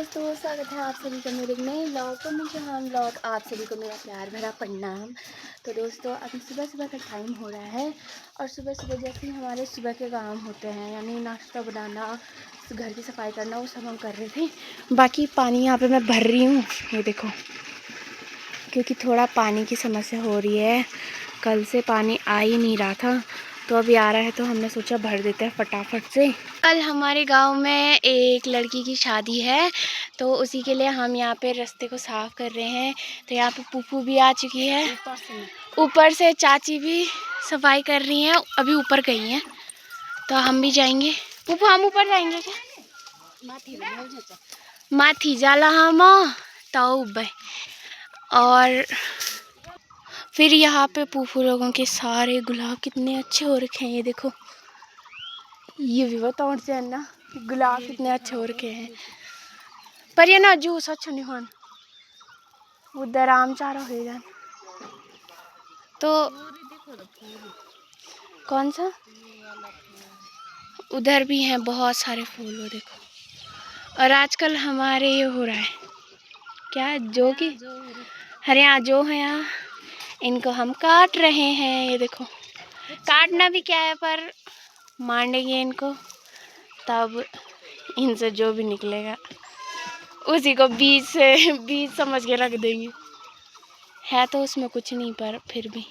दोस्तों, स्वागत है आप सभी का मेरे एक नए व्लॉग। तो मुझे व्लॉग आप सभी को मेरा प्यार भरा प्रणाम। तो दोस्तों, अभी सुबह सुबह का टाइम हो रहा है और सुबह सुबह जैसे ही हमारे सुबह के काम होते हैं, यानी नाश्ता बनाना, घर की सफाई करना, वो सब हम कर रहे थे। बाकी पानी यहाँ पे मैं भर रही हूँ, ये देखो, क्योंकि थोड़ा पानी की समस्या हो रही है। कल से पानी आ ही नहीं रहा था, तो अभी आ रहा है, तो हमने सोचा भर देते हैं फटाफट से। कल हमारे गांव में एक लड़की की शादी है, तो उसी के लिए हम यहाँ पे रास्ते को साफ़ कर रहे हैं। तो यहाँ पे पुप्पू भी आ चुकी है, ऊपर से चाची भी सफाई कर रही हैं, अभी ऊपर गई हैं। तो हम भी जाएंगे। पुप्पू, हम ऊपर जाएंगे क्या? माथी जाला हम तब। और फिर यहाँ पे पुप्पू लोगों के सारे गुलाब कितने अच्छे हो रखे हैं, ये देखो। ये भी बताओ से ना, गुलाब कितने अच्छे हो रखे हैं। पर ये ना जूस अच्छा नहीं होन, उधर आम चारा हो जाए। तो कौन सा? उधर भी हैं बहुत सारे फूल, वो देखो। और आजकल हमारे ये हो रहा है क्या, जो कि हरियाणा जो है यहाँ, इनको हम काट रहे हैं। ये देखो, काटना भी क्या है, पर मारेंगे इनको, तब इनसे जो भी निकलेगा उसी को बीज समझ के रख देंगे। है तो उसमें कुछ नहीं, पर फिर भी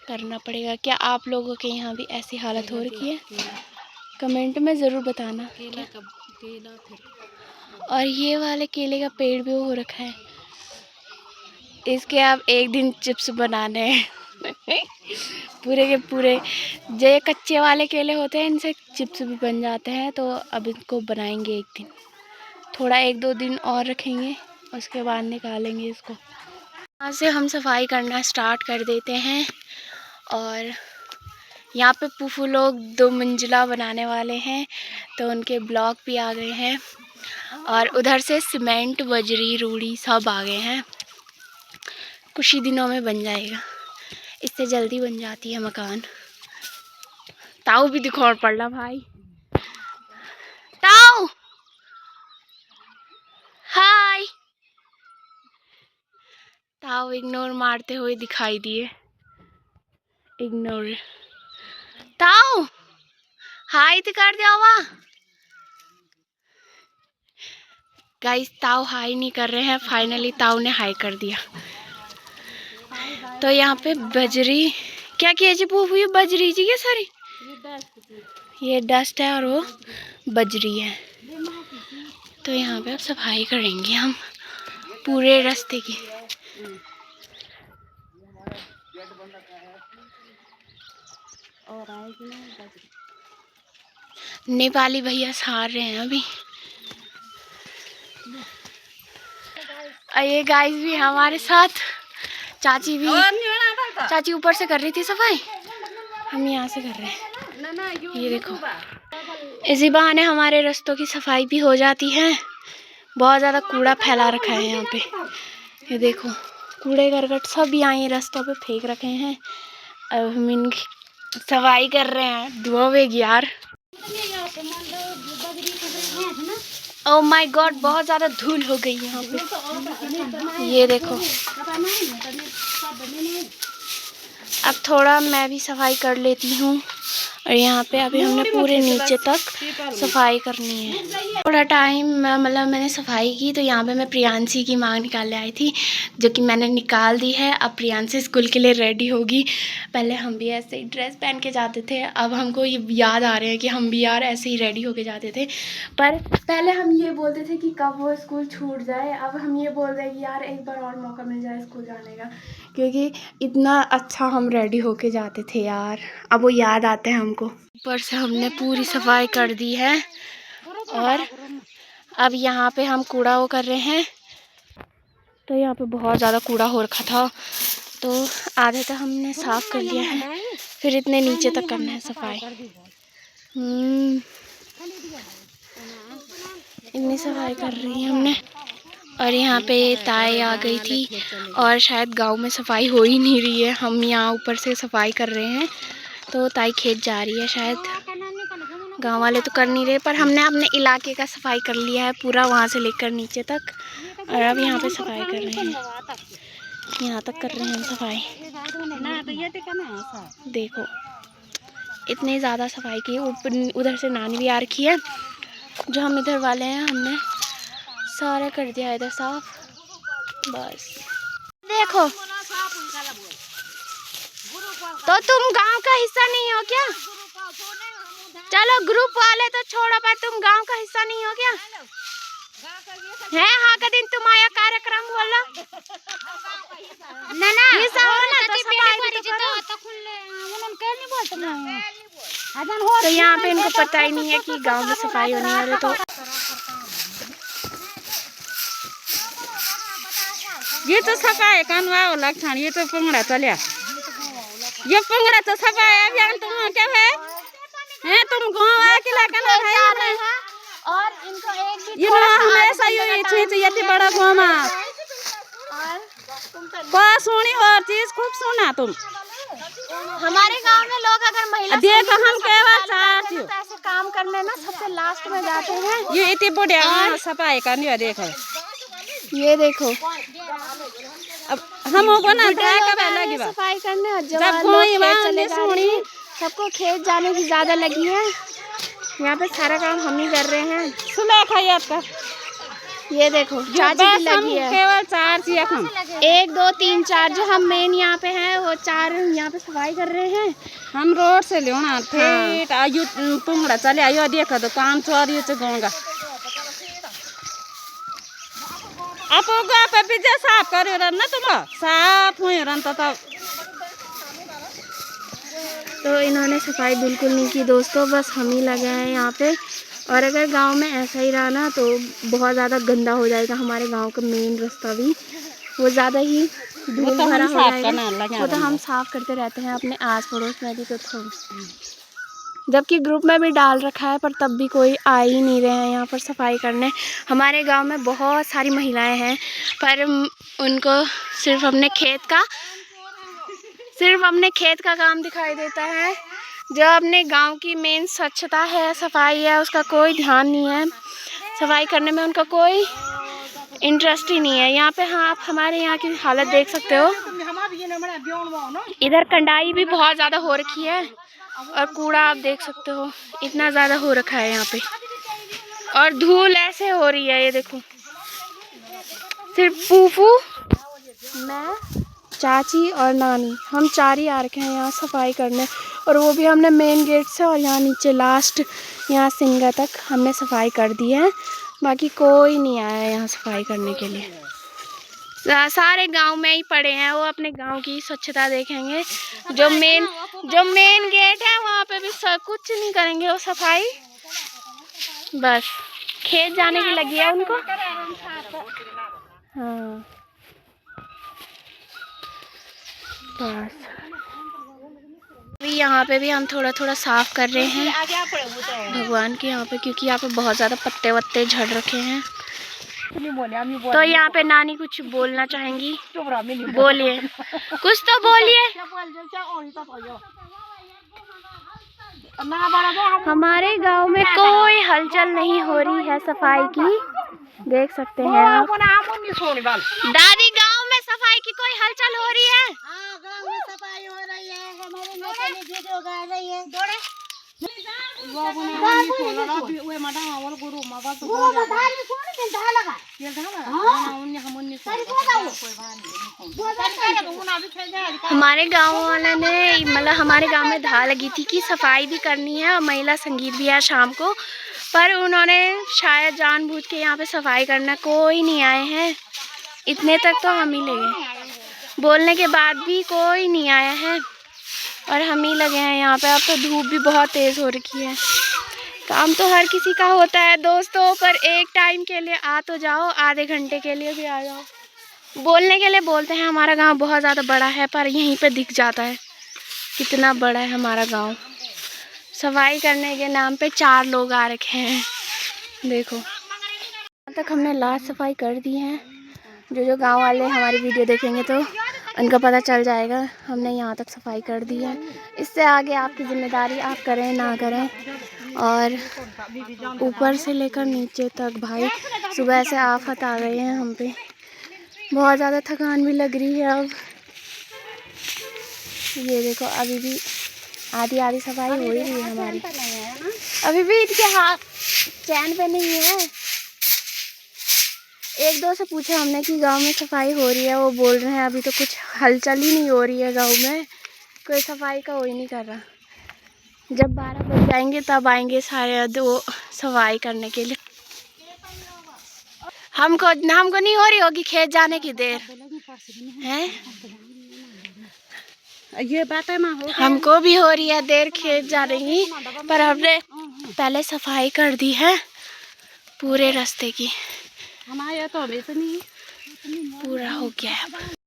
करना पड़ेगा। क्या आप लोगों के यहाँ भी ऐसी हालत हो रखी है? कमेंट में ज़रूर बताना। और ये वाले केले का पेड़ भी हो रखा है, इसके अब एक दिन चिप्स बनाने हैं पूरे के पूरे। जो ये कच्चे वाले केले होते हैं, इनसे चिप्स भी बन जाते हैं। तो अब इनको बनाएंगे एक दिन, थोड़ा 1-2 दिन और रखेंगे, उसके बाद निकालेंगे इसको। यहाँ से हम सफाई करना स्टार्ट कर देते हैं। और यहाँ पे पुप्पू लोग 2 मंजिला बनाने वाले हैं, तो उनके ब्लॉक भी आ गए हैं। और उधर से सीमेंट, बजरी, रूढ़ी सब आ गए हैं। कुछ ही दिनों में बन जाएगा, इससे जल्दी बन जाती है मकान। ताऊ भी दिखौर पड़ रहा भाई। ताऊ हाय। ताऊ इग्नोर मारते हुए दिखाई दिए। इग्नोर। ताऊ हाय तो कर दिया हुआ। गाइस, ताऊ हाई नहीं कर रहे हैं, फाइनली ताऊ ने हाई कर दिया। तो यहाँ पे बजरी क्या किया जी पुप्पू? ये बजरी जी है सारी, ये डस्ट है और वो बजरी है। तो यहाँ पे अब सफाई करेंगे हम पूरे रास्ते की। नेपाली भैया सार रहे हैं अभी। ये गाइस भी हमारे साथ, चाची भी, चाची ऊपर से कर रही थी सफाई, हम यहाँ से कर रहे हैं। ये देखो, इसी बहाने हमारे रास्तों की सफाई भी हो जाती है। बहुत ज़्यादा कूड़ा फैला रखा है यहाँ पे, ये देखो, कूड़े करकट सब यहाँ ये रास्तों पे फेंक रखे हैं। अब हम इनकी सफाई कर रहे हैं। धुआं वेग यार, ओह माय गॉड, बहुत ज़्यादा धूल हो गई यहाँ पे। ये देखो, अब थोड़ा मैं भी सफाई कर लेती हूँ। और यहाँ पे अभी हमने पूरे नीचे तक सफाई करनी है। थोड़ा टाइम मतलब मैंने सफाई की, तो यहाँ पे मैं प्रियांशी की मांग निकालने आई थी, जो कि मैंने निकाल दी है। अब प्रियांशी स्कूल के लिए रेडी होगी। पहले हम भी ऐसे ही ड्रेस पहन के जाते थे, अब हमको ये याद आ रहे हैं कि हम भी यार ऐसे ही रेडी होके जाते थे। पर पहले हम ये बोलते थे कि कब वो स्कूल छूट जाए, अब हम ये बोल रहे हैं कि यार एक बार और मौका मिल जाए स्कूल जाने का, क्योंकि इतना अच्छा हम रेडी होके जाते थे यार। अब वो याद आते हैं हमको। ऊपर से हमने पूरी सफाई कर दी है और अब यहाँ पे हम कूड़ा वो कर रहे हैं। तो यहाँ पे बहुत ज़्यादा कूड़ा हो रखा था, तो आधे तक हमने साफ़ कर लिया है, फिर इतने नीचे तक करना है सफाई। इतनी सफाई कर रही है हमने। और यहाँ पे ताई आ गई थी, और शायद गांव में सफाई हो ही नहीं रही है, हम यहाँ ऊपर से सफाई कर रहे हैं। तो ताई खेत जा रही है शायद, गांव वाले तो कर नहीं रहे, पर हमने अपने इलाके का सफाई कर लिया है पूरा, वहाँ से लेकर नीचे तक। और अब यहाँ पे सफाई कर रहे हैं, यहाँ तक कर रहे हैं हम सफाई। देखो इतनी ज़्यादा सफाई की। उधर से नानी भी आ रखी है। जो हम इधर वाले हैं हमने सारा कर दिया इधर साफ। बस देखो, तो तुम गांव का हिस्सा नहीं हो क्या? चलो ग्रुप वाले तो छोड़ो, पर तुम गांव का हिस्सा नहीं हो क्या? है हाँ का दिन तुम आया कार्यक्रम बोलो ना ना हिस्सा हो ना, तो सफाई भी तो करो। तो यहाँ पे इनको पता ही नहीं है कि गांव में सफाई होने वाले। तो ये तो सफाई करवा लक्षण, ये तो पंगड़ा चलिया, ये पंगड़ा तो सफाई अभियान तुम क्या है? तुम गाँव अकेला करना है और इनको एक भी ये हमेशा ये बड़ा गाँव में बस सोनी और चीज खूब सुना तुम। हमारे गांव में लोग अगर महिला देख हम केवल चाहती तो ऐसे काम करने ना सबसे लास्ट में जाते हैं। ये इतनी बड़ी सफाई करनी है। देखो ये देखो, अब हम ना लगी सफाई करने, और जब कोई चले सोनी सबको खेत जाने की ज्यादा लगी है। यहाँ पे सारा काम हम ही कर रहे हैं। सुलेखा का ये देखो चाची की लगी है। केवल 4 चीज हम 1 2 3 4 जो हम मेन यहाँ पे हैं वो 4 यहाँ पे सफाई कर रहे हैं। हम रोड से लेना ठेठ आयु तुमरा चले आयो देखो तो काम चोरी से गंगा आप पे बीजे साफ करो रन ना तुम साफ हुई रन तो इन्होंने सफाई बिल्कुल नहीं की दोस्तों, बस हम ही लगे हैं यहाँ पे। और अगर गांव में ऐसा ही रहा ना तो बहुत ज़्यादा गंदा हो जाएगा हमारे गांव का मेन रास्ता भी, वो ज़्यादा ही धूल भरा हो जाएगा। वो तो हम साफ करते रहते हैं अपने आस पड़ोस में भी। तो जबकि ग्रुप में भी डाल रखा है, पर तब भी कोई आ ही नहीं रहे हैं यहाँ पर सफाई करने। हमारे गांव में बहुत सारी महिलाएं हैं, पर उनको सिर्फ अपने खेत का काम दिखाई देता है। जो अपने गांव की मेन स्वच्छता है, सफाई है, उसका कोई ध्यान नहीं है। सफाई करने में उनका कोई इंटरेस्ट ही नहीं है। यहाँ पे हाँ आप हमारे यहाँ की हालत देख सकते हो। इधर कंडाई भी बहुत ज़्यादा हो रखी है, और कूड़ा आप देख सकते हो इतना ज़्यादा हो रखा है यहाँ पे, और धूल ऐसे हो रही है। ये देखो, सिर्फ फूफू, मैं, चाची और नानी, हम 4 ही आ रखे हैं यहाँ सफाई करने। और वो भी हमने मेन गेट से और यहाँ नीचे लास्ट यहाँ सिंगा तक हमने सफाई कर दी है। बाकी कोई नहीं आया यहाँ सफाई करने के लिए। सारे गांव में ही पड़े हैं, वो अपने गांव की स्वच्छता देखेंगे। जो मेन गेट है वहाँ पे भी कुछ नहीं करेंगे वो सफाई, बस खेत जाने की लगी है उनको। हाँ बस अभी यहाँ पे भी हम थोड़ा थोड़ा साफ कर रहे हैं भगवान के यहाँ पे, क्योंकि यहाँ पे बहुत ज़्यादा पत्ते वत्ते झड़ रखे हैं। तो यहाँ पे नानी कुछ बोलना चाहेंगी, बोलिए, कुछ तो बोलिए। हमारे गांव में कोई हलचल नहीं हो रही है सफाई की, देख सकते हैं आप। दादी गांव में सफाई की कोई हलचल हो रही है? हाँ, गांव में सफाई हो रही है। हमारे वीडियो गा रही है। हमारे गांव वाले ने मतलब हमारे गांव में धार लगी थी कि सफाई भी करनी है और महिला संगीत भी है शाम को, पर उन्होंने शायद जानबूझ के यहाँ पे सफाई करना, कोई नहीं आए हैं। इतने तक तो हम ही लगे, बोलने के बाद भी कोई नहीं आया है और हम ही लगे हैं यहाँ पे। अब तो धूप भी बहुत तेज़ हो रखी है। काम तो हर किसी का होता है दोस्तों, पर एक टाइम के लिए आ तो जाओ, आधे घंटे के लिए भी आ जाओ। बोलने के लिए बोलते हैं। हमारा गांव बहुत ज़्यादा बड़ा है, पर यहीं पे दिख जाता है कितना बड़ा है हमारा गांव। सफाई करने के नाम पे 4 लोग आ रखे हैं, देखो। अब तक हमने लास्ट सफाई कर दी है। जो गांव वाले हमारी वीडियो देखेंगे तो उनको पता चल जाएगा हमने यहाँ तक सफाई कर दी है। इससे आगे आपकी जिम्मेदारी, आप करें ना करें और ऊपर से लेकर नीचे तक भाई सुबह से आफत आ गई है हम पे। बहुत ज़्यादा थकान भी लग रही है अब। ये देखो अभी भी आधी आधी सफाई हो ही रही है हमारी। अभी भी इनके हाथ चैन पे नहीं है। एक दो से पूछा हमने कि गांव में सफाई हो रही है, वो बोल रहे हैं अभी तो कुछ हलचल ही नहीं हो रही है गांव में, कोई सफाई का हो ही नहीं कर रहा। जब 12 बज जाएंगे तब आएंगे शायद वो सफाई करने के लिए। हमको नहीं हो रही होगी खेत जाने की देर है। ये बातें ना हो, हमको भी हो रही है देर खेत जाने की, पर हमने पहले सफाई कर दी है पूरे रास्ते की। हमारे तो अभी तो नहीं पूरा हो गया है।